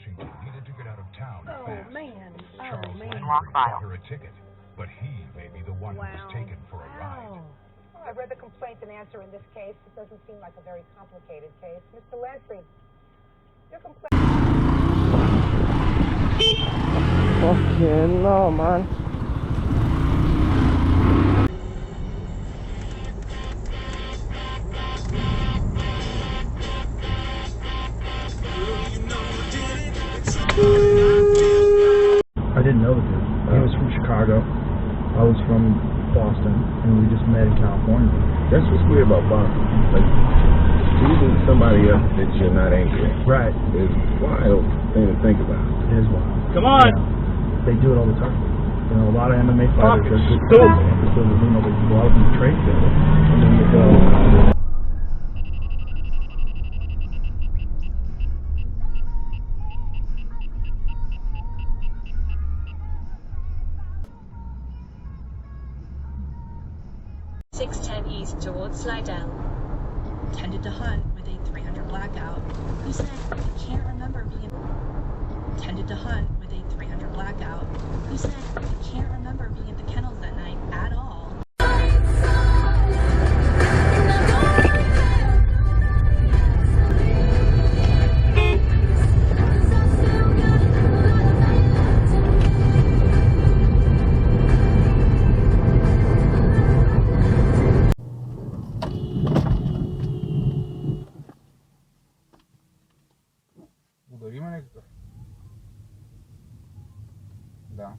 Washington needed to get out of town fast. Charles Landry Wrong file. bought her a ticket, but he may be the one who was taken for a ride. Well, I read the complaint and answer in this case. It doesn't seem like a very complicated case. Mr. Landry, your complaint... Fucking no, man. I didn't know the dude. He was from Chicago. I was from Boston, and we just met in California. That's what's weird about Boston. Like, choosing somebody else that you're not angry at. Right. Is a wild thing to think about. It is wild. Come on! Yeah. They do it all the time. You know, a lot of MMA fighters are good Stop. because, you know, they go out and train together, and then they go... East towards Slidell. Tended to hunt with a 300 blackout. Who said he can't remember being... Tended to hunt with a 300 blackout. Who said he can't remember being at the kennels that night at all. Да.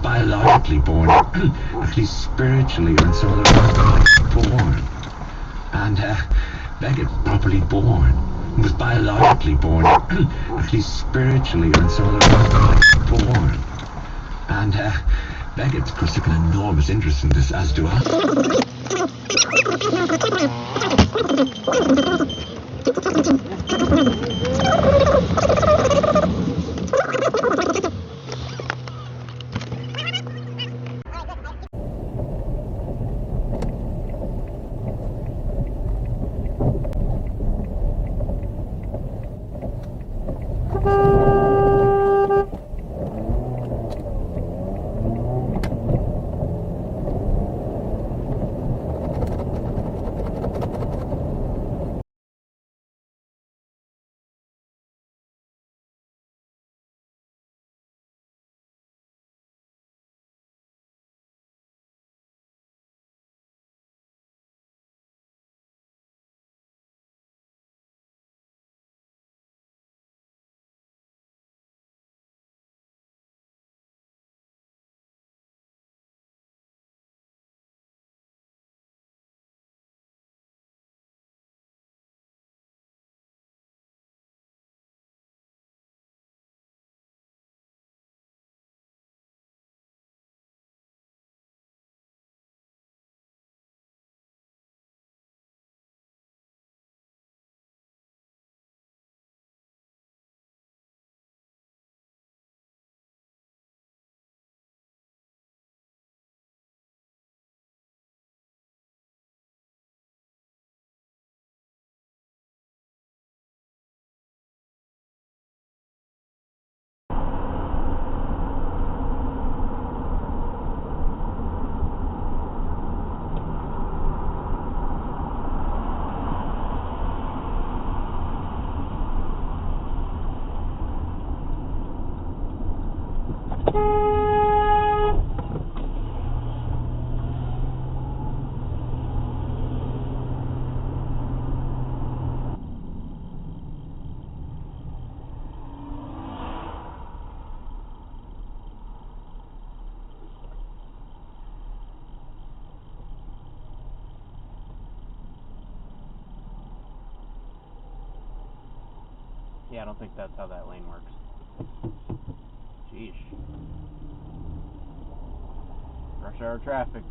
Biologically born, at least spiritually, and so they're born. And Beckett, properly born, was biologically born, at least spiritually, and so they're born. And Beckett, of course, took an enormous interest in this, as do I. Yeah, I don't think that's how that lane works. Jeez. Rush hour traffic.